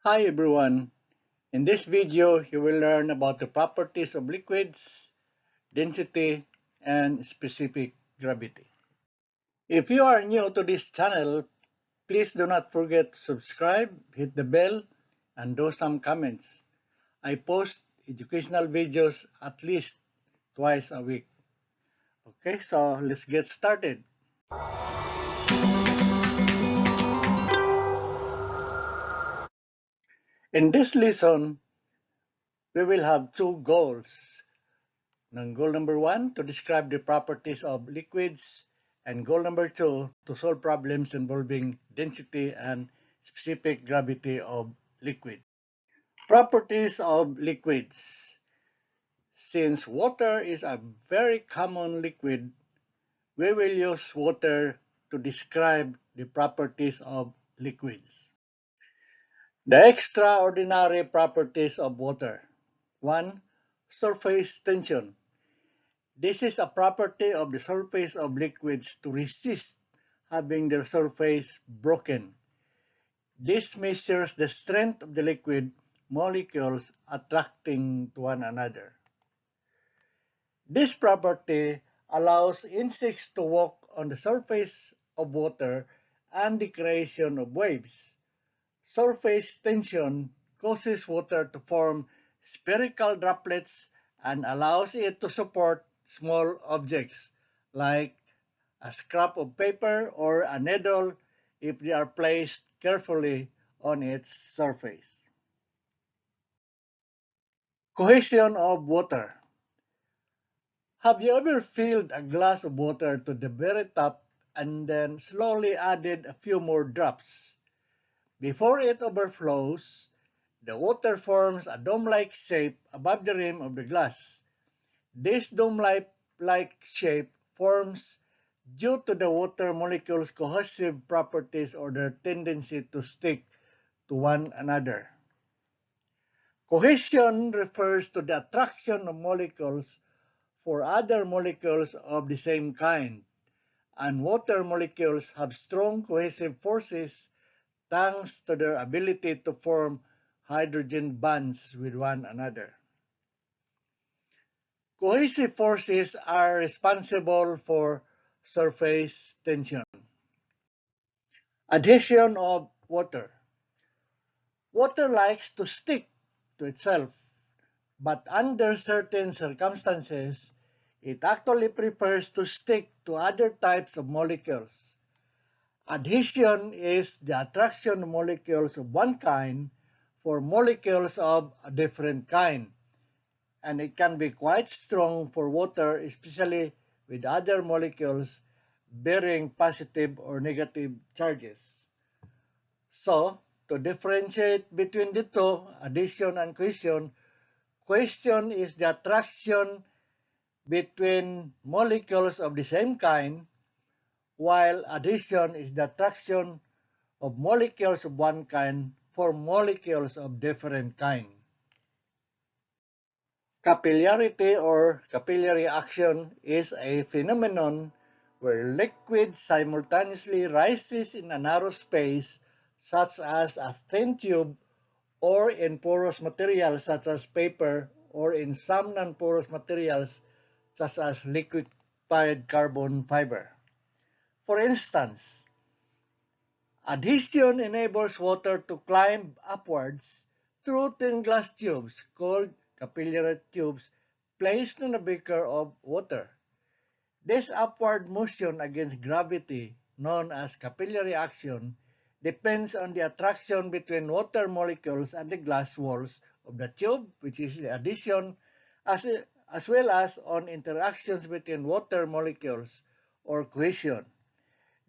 Hi everyone. In this video, you will learn about the properties of liquids, density, and specific gravity. If you are new to this channel, please do not forget to subscribe, hit the bell, and do some comments. I post educational videos at least twice a week. Okay, so let's get started. In this lesson, we will have two goals. Goal number one, to describe the properties of liquids, and goal number two, to solve problems involving density and specific gravity of liquid. Properties of liquids. Since water is a very common liquid, we will use water to describe the properties of liquids. The extraordinary properties of water. 1. Surface tension. This is a property of the surface of liquids to resist having their surface broken. This measures the strength of the liquid molecules attracting to one another. This property allows insects to walk on the surface of water and the creation of waves. Surface tension causes water to form spherical droplets and allows it to support small objects like a scrap of paper or a needle if they are placed carefully on its surface. Cohesion of water. Have you ever filled a glass of water to the very top and then slowly added a few more drops? Before it overflows, the water forms a dome-like shape above the rim of the glass. This dome-like shape forms due to the water molecules' cohesive properties or their tendency to stick to one another. Cohesion refers to the attraction of molecules for other molecules of the same kind, and water molecules have strong cohesive forces thanks to their ability to form hydrogen bonds with one another. Cohesive forces are responsible for surface tension. Adhesion of water. Water likes to stick to itself, but under certain circumstances, it actually prefers to stick to other types of molecules. Adhesion is the attraction of molecules of one kind for molecules of a different kind, and it can be quite strong for water, especially with other molecules bearing positive or negative charges. So, to differentiate between the two, adhesion and cohesion, cohesion is the attraction between molecules of the same kind, while adhesion is the attraction of molecules of one kind for molecules of different kind. Capillarity or capillary action is a phenomenon where liquid simultaneously rises in a narrow space, such as a thin tube, or in porous materials such as paper, or in some non-porous materials such as liquefied carbon fiber. For instance, adhesion enables water to climb upwards through thin glass tubes called capillary tubes placed in a beaker of water. This upward motion against gravity, known as capillary action, depends on the attraction between water molecules and the glass walls of the tube, which is the adhesion, as well as on interactions between water molecules or cohesion.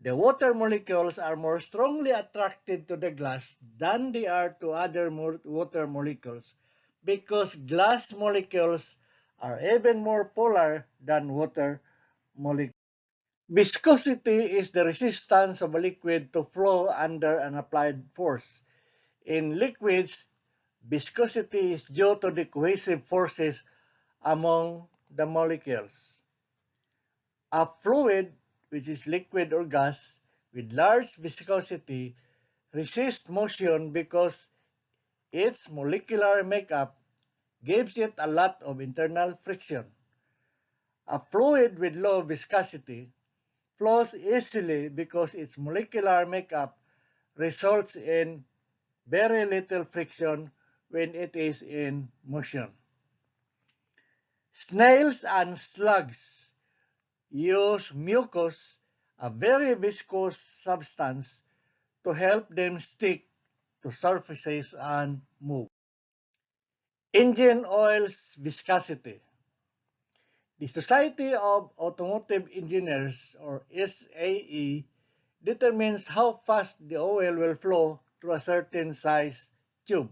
The water molecules are more strongly attracted to the glass than they are to other water molecules because glass molecules are even more polar than water molecules. Viscosity is the resistance of a liquid to flow under an applied force. In liquids, viscosity is due to the cohesive forces among the molecules. A fluid, which is liquid or gas, with large viscosity resists motion because Its molecular makeup gives it a lot of internal friction. A fluid with low viscosity flows easily because its molecular makeup results in very little friction when it is in motion. Snails and slugs use mucus, a very viscous substance, to help them stick to surfaces and move. Engine oil's viscosity. The Society of Automotive Engineers, or SAE, determines how fast the oil will flow through a certain size tube.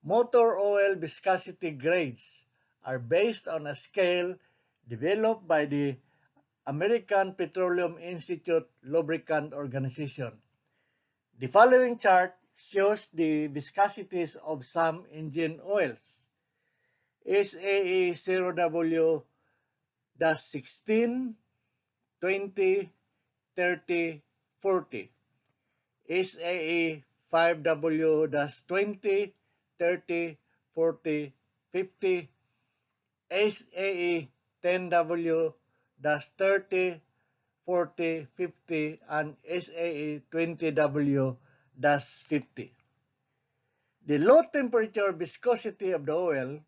Motor oil viscosity grades are based on a scale developed by the American Petroleum Institute Lubricant Organization. The following chart shows the viscosities of some engine oils. SAE 0W-16, 20, 30, 40. SAE 5W-20, 30, 40, 50. SAE 10W-30, 40, 50, and SAE 20W-50. The low temperature viscosity of the oil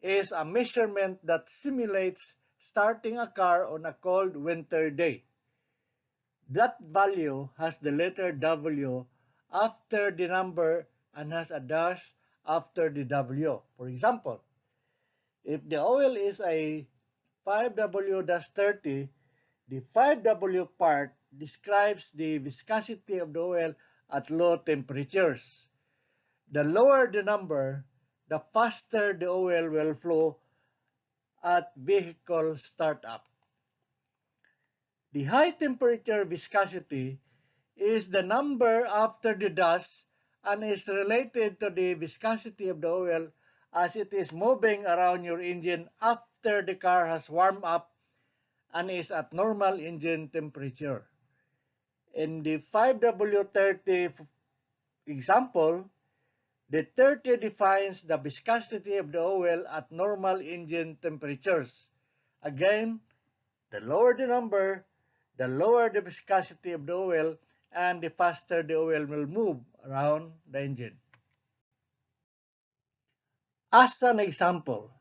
is a measurement that simulates starting a car on a cold winter day. That value has the letter W after the number and has a dash after the W. For example, if the oil is a 5W-30, the 5W part describes the viscosity of the oil at low temperatures. The lower the number, the faster the oil will flow at vehicle startup. The high temperature viscosity is the number after the dash and is related to the viscosity of the oil as it is moving around your engine after the car has warmed up and is at normal engine temperature. In the 5W30 example, the 30 defines the viscosity of the oil at normal engine temperatures. Again, the lower the number, the lower the viscosity of the oil, and the faster the oil will move around the engine. As an example,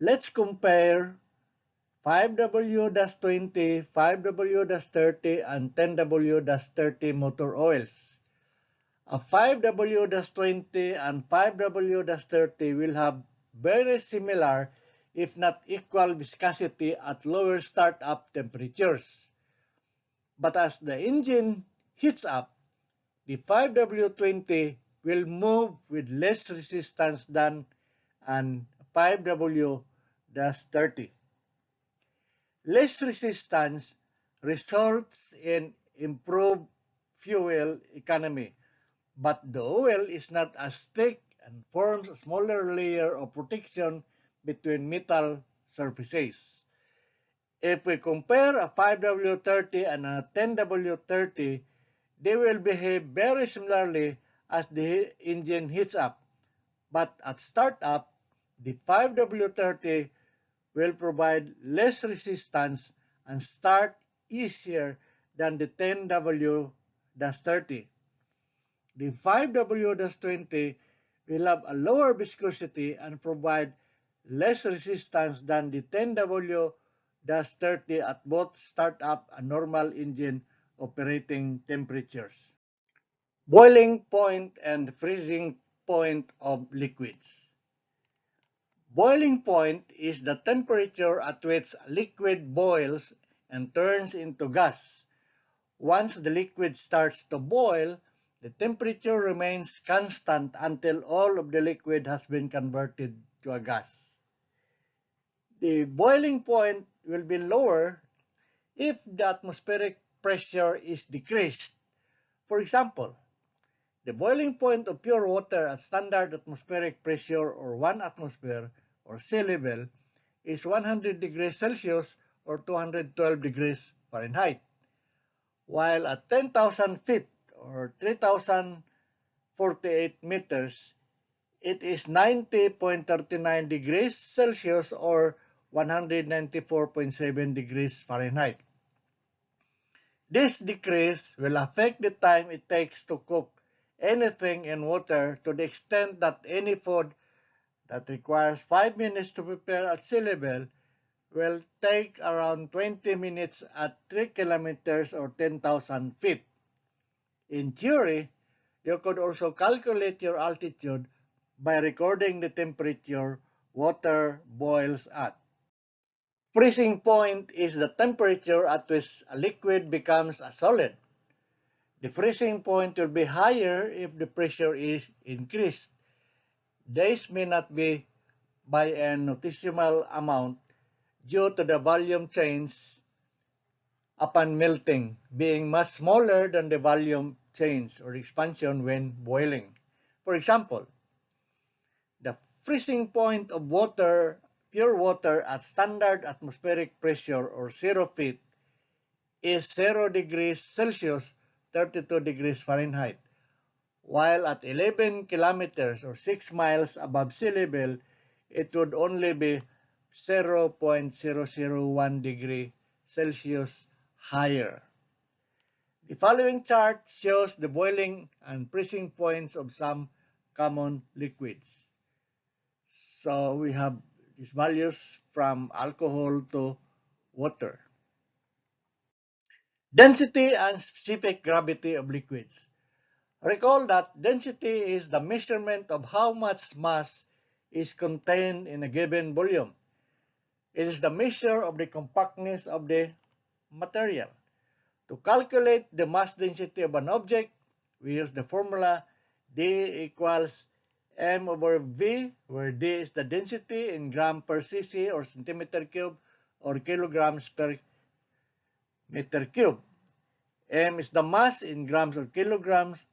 let's compare 5W-20, 5W-30, and 10W-30 motor oils. A 5W-20 and 5W-30 will have very similar, if not equal, viscosity at lower startup temperatures. But as the engine heats up, the 5W20 will move with less resistance than an 5W-30. Less resistance results in improved fuel economy, but the oil is not as thick and forms a smaller layer of protection between metal surfaces. If we compare a 5W30 and a 10W30, they will behave very similarly as the engine heats up, but at startup, the 5W30 will provide less resistance and start easier than the 10W-30. The 5W-20 will have a lower viscosity and provide less resistance than the 10W-30 at both startup and normal engine operating temperatures. Boiling point and freezing point of liquids. Boiling point is the temperature at which liquid boils and turns into gas. Once the liquid starts to boil, the temperature remains constant until all of the liquid has been converted to a gas. The boiling point will be lower if the atmospheric pressure is decreased. For example, the boiling point of pure water at standard atmospheric pressure or 1 atmosphere or sea level is 100 degrees Celsius or 212 degrees Fahrenheit. While at 10,000 feet or 3,500 48 meters, it is 90.39 degrees Celsius or 194.7 degrees Fahrenheit. This decrease will affect the time it takes to cook anything in water to the extent that any food that requires 5 minutes to prepare at sea level will take around 20 minutes at 3 kilometers or 10,000 feet. In theory, you could also calculate your altitude by recording the temperature water boils at. Freezing point is the temperature at which a liquid becomes a solid. The freezing point will be higher if the pressure is increased. This may not be by a noticeable amount due to the volume change upon melting being much smaller than the volume change or expansion when boiling. For example, the freezing point of water, pure water at standard atmospheric pressure or 0 feet is 0 degrees Celsius, 32 degrees Fahrenheit, while at 11 kilometers or 6 miles above sea level, it would only be 0.001 degree Celsius higher. The following chart shows the boiling and freezing points of some common liquids. So we have these values from alcohol to water. Density and specific gravity of liquids. Recall that density is the measurement of how much mass is contained in a given volume. It is the measure of the compactness of the material. To calculate the mass density of an object, we use the formula D equals m over V, where D is the density in gram per cc or centimeter cube or kilograms per meter cube. M is the mass in grams or kilograms.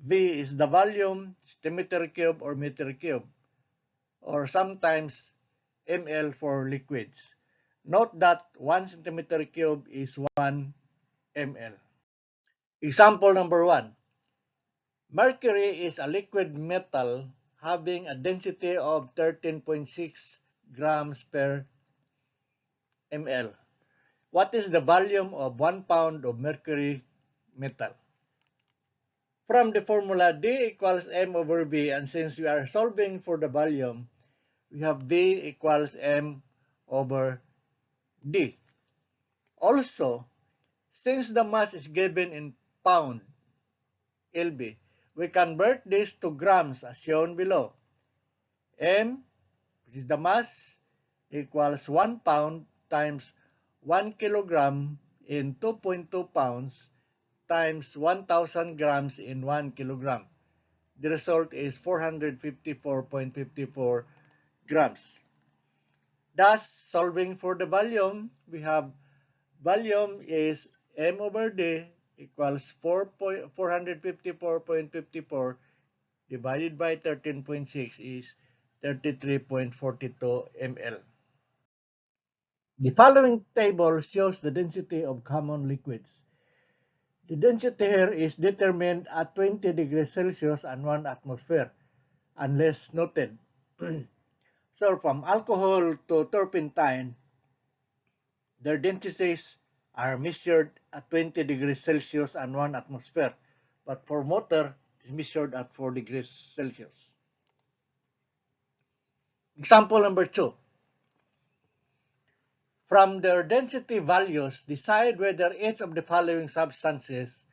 V is the volume, centimeter cube or meter cube, or sometimes ml for liquids. Note that 1 centimeter cube is 1 ml. Example number 1. Mercury is a liquid metal having a density of 13.6 grams per ml. What is the volume of 1 pound of mercury metal? From the formula D equals m over V, and since we are solving for the volume, we have V equals m over D. Also, since the mass is given in pound, LB, we convert this to grams as shown below. M, which is the mass, equals 1 pound times 1 kilogram in 2.2 pounds times 1,000 grams in 1 kilogram. The result is 454.54 grams. Thus, solving for the volume, we have volume is m over d equals 454.54 divided by 13.6 is 33.42 ml. The following table shows the density of common liquids. The density here is determined at 20 degrees Celsius and 1 atmosphere, unless noted. So from alcohol to turpentine, their densities are measured at 20 degrees Celsius and 1 atmosphere, but for water, it is measured at 4 degrees Celsius. Example number 2. From their density values, decide whether each of the following substances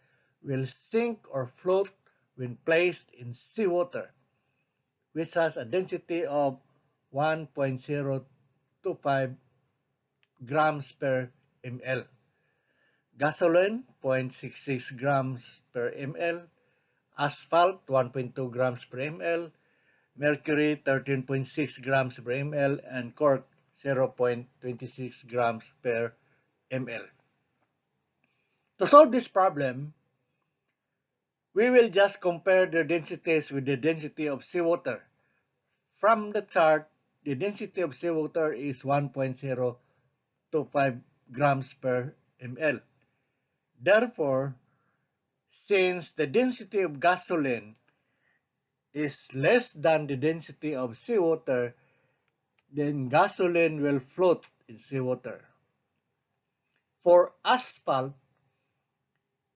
will sink or float when placed in seawater, which has a density of 1.025 grams per ml. Gasoline, 0.66 grams per ml. Asphalt, 1.2 grams per ml. Mercury, 13.6 grams per ml. And cork, 0.26 grams per ml. To solve this problem, we will just compare their densities with the density of seawater. From the chart, the density of seawater is 1.025 grams per ml. Therefore, since the density of gasoline is less than the density of seawater, then gasoline will float in seawater. For asphalt,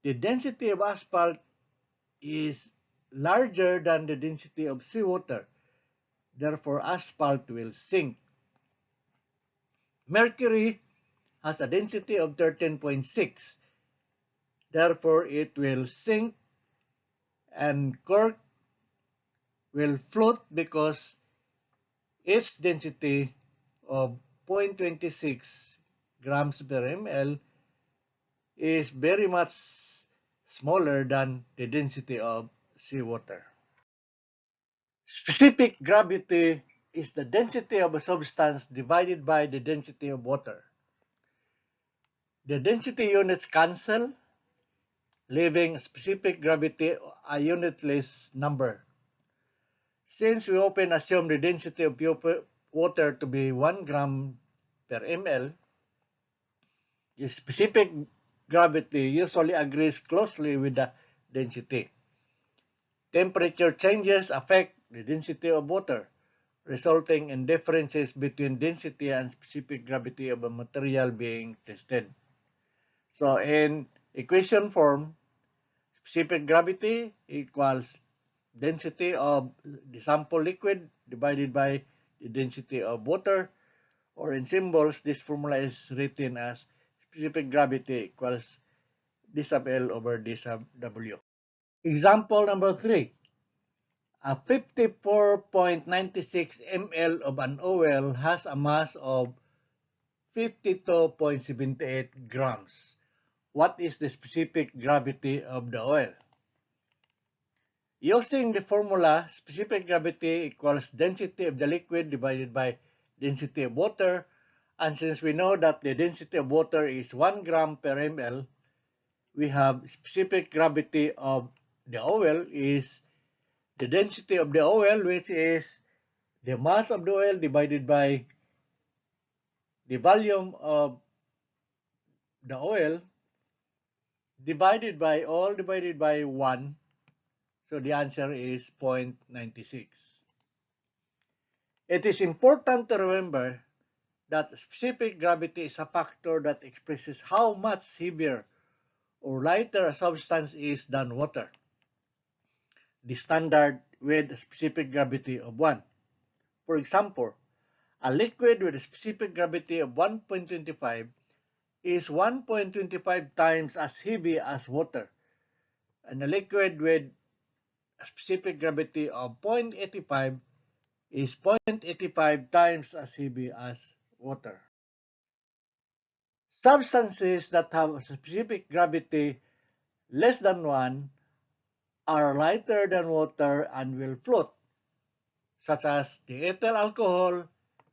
the density of asphalt is larger than the density of seawater. Therefore, asphalt will sink. Mercury has a density of 13.6. Therefore, it will sink, and cork will float because its density of 0.26 grams per ml is very much smaller than the density of seawater. Specific gravity is the density of a substance divided by the density of water. The density units cancel, leaving specific gravity a unitless number. Since we often assume the density of pure water to be 1 gram per ml, the specific gravity usually agrees closely with the density. Temperature changes affect the density of water, resulting in differences between density and specific gravity of a material being tested. So in equation form, specific gravity equals density of the sample liquid divided by the density of water, or in symbols, this formula is written as specific gravity equals d sub L over d sub W. Example number 3. A 54.96 ml of an oil has a mass of 52.78 grams. What is the specific gravity of the oil? Using the formula, specific gravity equals density of the liquid divided by density of water, and since we know that the density of water is 1 gram per ml, we have specific gravity of the oil is the density of the oil, which is the mass of the oil divided by the volume of the oil divided by 1. So the answer is 0.96. It is important to remember that specific gravity is a factor that expresses how much heavier or lighter a substance is than water. The standard with a specific gravity of 1. For example, a liquid with a specific gravity of 1.25 is 1.25 times as heavy as water, and a liquid with a specific gravity of 0.85 is 0.85 times as heavy as water. Substances that have a specific gravity less than 1 are lighter than water and will float, such as the ethyl alcohol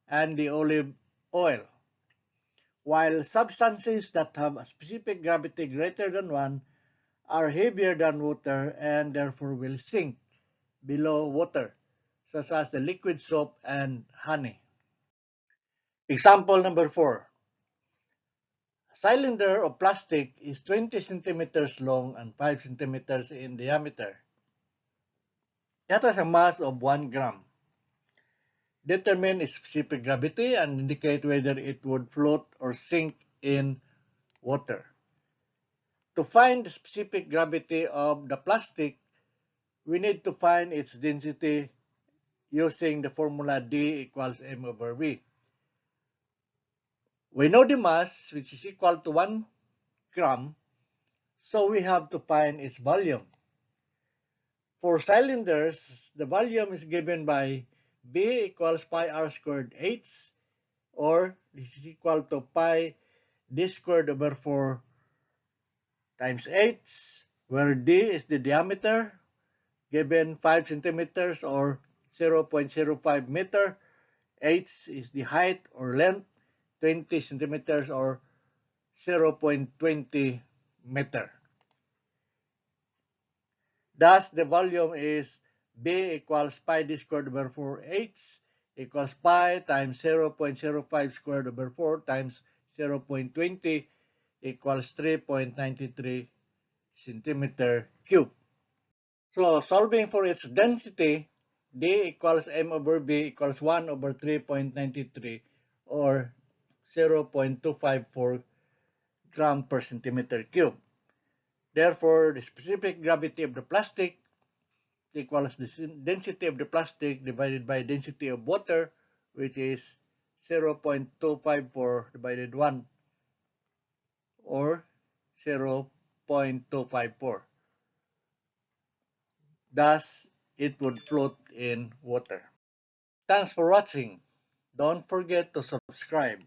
and the olive oil, while substances that have a specific gravity greater than 1 are heavier than water and therefore will sink below water, such as the liquid soap and honey. Example number 4. A cylinder of plastic is 20 centimeters long and 5 centimeters in diameter. It has a mass of 1 gram. Determine its specific gravity and indicate whether it would float or sink in water. To find the specific gravity of the plastic, we need to find its density using the formula D equals m over V. We know the mass, which is equal to 1 gram, so we have to find its volume. For cylinders, the volume is given by B equals pi r squared h, or this is equal to pi d squared over 4 times h, where d is the diameter, given 5 centimeters or 0.05 meter, h is the height or length, 20 centimeters or 0.20 meter. Thus, the volume is B equals pi d squared over 4h equals pi times 0.05 squared over 4 times 0.20 equals 3.93 centimeter cube. So solving for its density, D equals M over B equals 1 over 3.93 or 0.254 gram per centimeter cube. Therefore, the specific gravity of the plastic equals the density of the plastic divided by density of water, which is 0.254 divided 1 or 0.254. Thus, it would float in water. Thanks for watching. Don't forget to subscribe.